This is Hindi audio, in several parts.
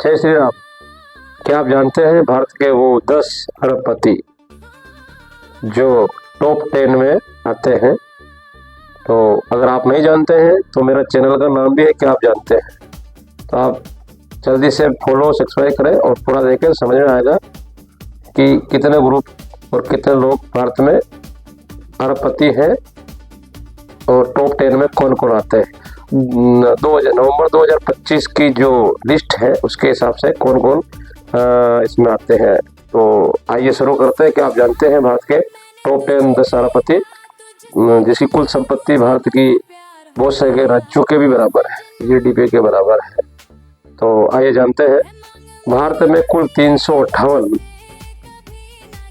जय श्री राम। क्या आप जानते हैं भारत के वो 10 अरबपति जो टॉप 10 में आते हैं? तो अगर आप नहीं जानते हैं तो मेरा चैनल का नाम भी है क्या आप जानते हैं, तो आप जल्दी से फॉलो सब्सक्राइब करें और पूरा देखें, समझ में आएगा कि कितने ग्रुप और कितने लोग भारत में अरबपति हैं और टॉप 10 में कौन कौन आते हैं। नवंबर 2025 की जो लिस्ट है उसके हिसाब से कौन कौन इसमें आते हैं। तो आइए शुरू करते हैं कि आप जानते हैं भारत के टॉप 10 अरबपति जिसकी कुल संपत्ति भारत की बहुत सारे राज्यों के भी बराबर है, जीडीपी के बराबर है। तो आइए जानते हैं। भारत में कुल 358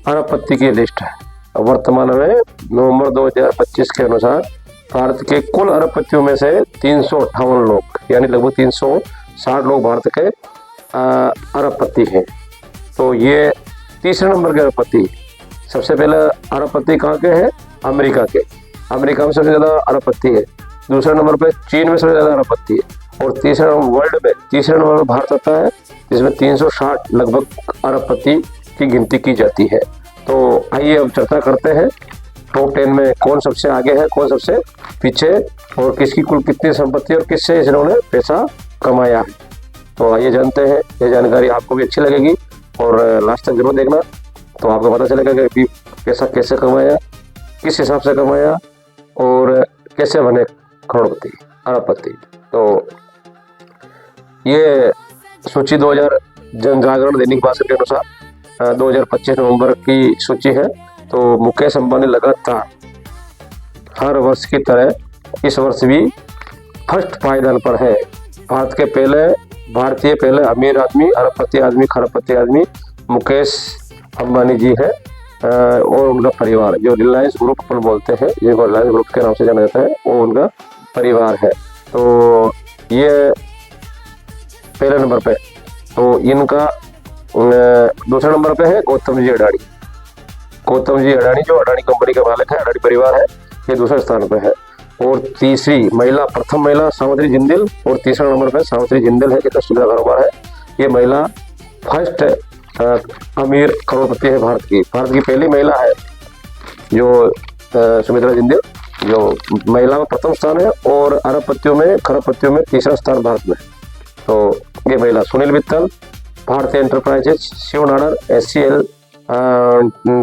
अरबपति की लिस्ट है। वर्तमान में नवंबर 2025 के अनुसार भारत के कुल अरबपतियों में से 358 लोग यानी लगभग 360 लोग भारत के अरबपति हैं। तो ये तीसरे नंबर के अरबपति। सबसे पहले अरबपति कहाँ के हैं? अमेरिका के। अमेरिका में सबसे ज़्यादा अरबपति है। दूसरे नंबर पे चीन में सबसे ज़्यादा अरबपति है और तीसरे वर्ल्ड में तीसरे नंबर पर भारत आता है जिसमें 360 लगभग अरबपति की गिनती की जाती है। तो आइए अब चर्चा करते हैं टॉप 10 में कौन सबसे आगे है, कौन सबसे पीछे और किसकी कुल कितनी संपत्ति और किससे इन्होंने पैसा कमाया है। तो आइए जानते हैं। ये जानकारी आपको भी अच्छी लगेगी और लास्ट तक जरूर देखना, तो आपको पता चलेगा कि पैसा कैसे कमाया, किस हिसाब से कमाया और कैसे बने करोड़पति अरबपति। तो ये सूची 2000 जन जागरण दैनिक भास्कर के अनुसार 2025 नवंबर की सूची है। तो मुकेश अंबानी लगातार हर वर्ष की तरह इस वर्ष भी फर्स्ट पायदान पर है। भारत के पहले अमीर आदमी, अरबपति आदमी, खरबपति आदमी मुकेश अंबानी जी है और उनका परिवार जो रिलायंस ग्रुप पर बोलते हैं, जिनको रिलायंस ग्रुप के नाम से जाना जाता है, वो उनका परिवार है। तो ये पहले नंबर पे। तो इनका दूसरे नंबर पे है गौतम जी अडानी। गौतम जी अडानी जो अडानी कंपनी का मालिक है, अडानी परिवार है, ये दूसरे स्थान पे है। और तीसरी महिला, प्रथम महिला सावित्री जिंदल और तीसरा नंबर पे सावित्री जिंदल है, कितना सुंदर कारोबार है। ये महिला फर्स्ट अमीर करोड़पति है भारत की पहली महिला है जो सुमित्रा जिंदल, जो महिला में प्रथम स्थान है और अरबपतियों में खरबपतियों में तीसरा स्थान भारत में। तो ये महिला Sunil Mittal, Bharti enterprises, Shiv Nadar, SCL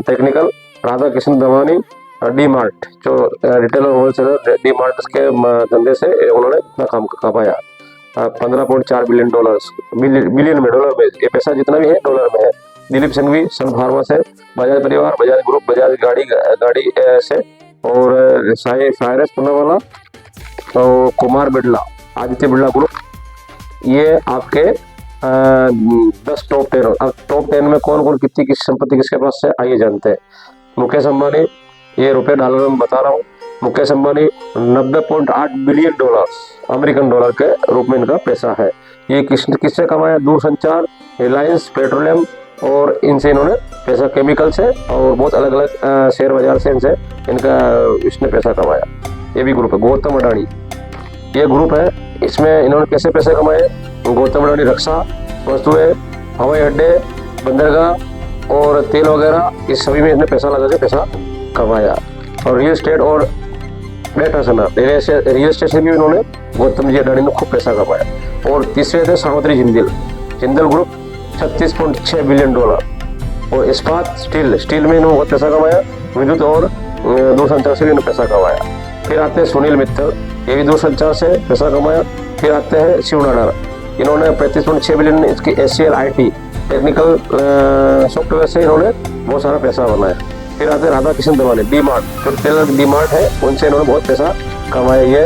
technical, Radha Krishna Damani, D mart जो रिटेलर होलसेलर डी मार्ट के धंधे से उन्होंने इतना काम कमाया। 15.4 बिलियन में डॉलर में, ये पैसा जितना भी है डॉलर में है। दिलीप संघवी सन फार्मा से, बजाज परिवार, बजाज ग्रुप, बजाज गाड़ी से और साइरस पूनावाला और कुमार बिरला, आदित्य बिरला ग्रुप, ये आपके 10 टॉप 10। अब टॉप 10 में कौन कौन कितनी किस संपत्ति किसके पास है आइए जानते हैं। मुकेश अंबानी, ये रुपए डॉलर में बता रहा हूँ। Mukesh Ambani 90.8 billion dollar American dollar के रूप में इनका पैसा है। ये किससे कमाया? दूरसंचार, रिलायंस, पेट्रोलियम और इनसे इन्होंने पैसा, केमिकल से और बहुत अलग अलग शेयर बाजार से इनसे इसने पैसा कमाया। ये भी ग्रुप है। गौतम अडानी ये ग्रुप है, इसमें इन्होंने कैसे पैसे कमाए? गौतम अडानी रक्षा वस्तुएं, हवाई अड्डे, बंदरगाह और तेल वगैरह इस सभी में इसने पैसा लगा के पैसा कमाया। और रियल एस्टेट और डेटा सेंटर, रियल एस्टेट से भी इन्होंने गौतम जी अडानी ने खूब पैसा कमाया। और तीसरे थे Savitri Jindal group 36.6 billion dollar. और इस्पात, स्टील में इन्होंने बहुत पैसा कमाया। विद्युत और दूरसंचार से भी इन्होंने पैसा कमाया। फिर आते हैं सुनील मित्तल, ये भी दूरसंचार से पैसा कमाया। फिर आते हैं शिव नाडर, इन्होंने 35.6 बिलियन इसकी SCL IT टेक्निकल सॉफ्टवेयर से इन्होंने बहुत सारा पैसा बनाया। फिर आते हैं राधा कृष्ण दमानी, डी मार्ट जो टेलर डी मार्ट है, उनसे इन्होंने बहुत पैसा कमाया। ये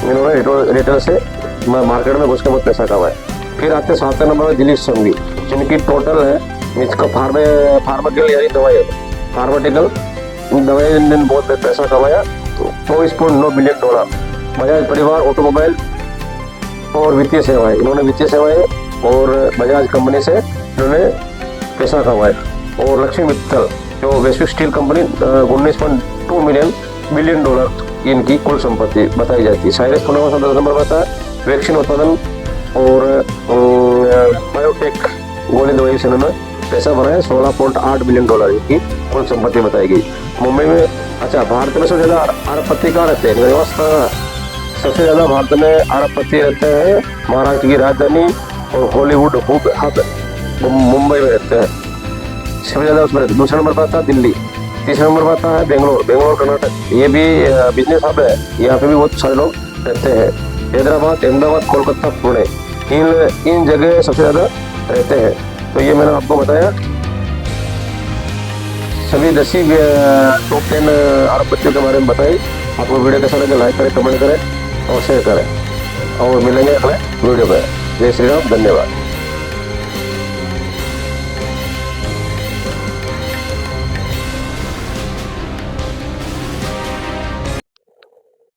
इन्होंने रिटेल से मार्केट में घुस के बहुत पैसा कमाया। फिर आते हैं 7वें नंबर में दिलीप संघवी, जिनकी टोटल है इसका फार्माटिकल यानी दवाई, फार्माटिकल दवाई ने बहुत पैसा कमाया। तो 24.9 बिलियन डॉलर। बजाज परिवार, ऑटोमोबाइल और वित्तीय सेवाएं, इन्होंने वित्तीय सेवाएं और बजाज कंपनी से इन्होंने पैसा कमाया। और लक्ष्मी मित्तल जो वैश्विक स्टील कंपनी 19.2 बिलियन डॉलर इनकी कुल संपत्ति बताई जाती है। साइरस पूनावाला 10 नंबर पर आता है। वैक्सीन उत्पादन और बायोटेक गोली दवाई से इन्होंने पैसा भरा है। $16.8 बिलियन की कुल संपत्ति बताई गई। मुंबई में, अच्छा, भारत में सबसे ज्यादा अरबपति कहाँ रहते हैं? व्यवस्था सबसे ज्यादा भारत में अरबपति रहते हैं महाराष्ट्र की राजधानी और हॉलीवुड हब मुंबई में रहते हैं, सबसे ज्यादा उसमें रहते हैं। दूसरे नंबर पर आता है दिल्ली, तीसरे नंबर पर आता है बेंगलोर कर्नाटक, ये भी बिजनेस हब है, यहाँ पे भी बहुत सारे लोग रहते हैं। हैदराबाद, अहमदाबाद, कोलकाता, पुणे, इन जगह सबसे ज्यादा रहते हैं। तो ये मैंने आपको बताया सभी 10 टॉप 10 अरबपतियों के बारे में बताई। आपको वीडियो कैसा लगे लाइक करें, कमेंट करें और शेयर करें, और मिलेंगे अगले वीडियो में। जय श्री राम, धन्यवाद।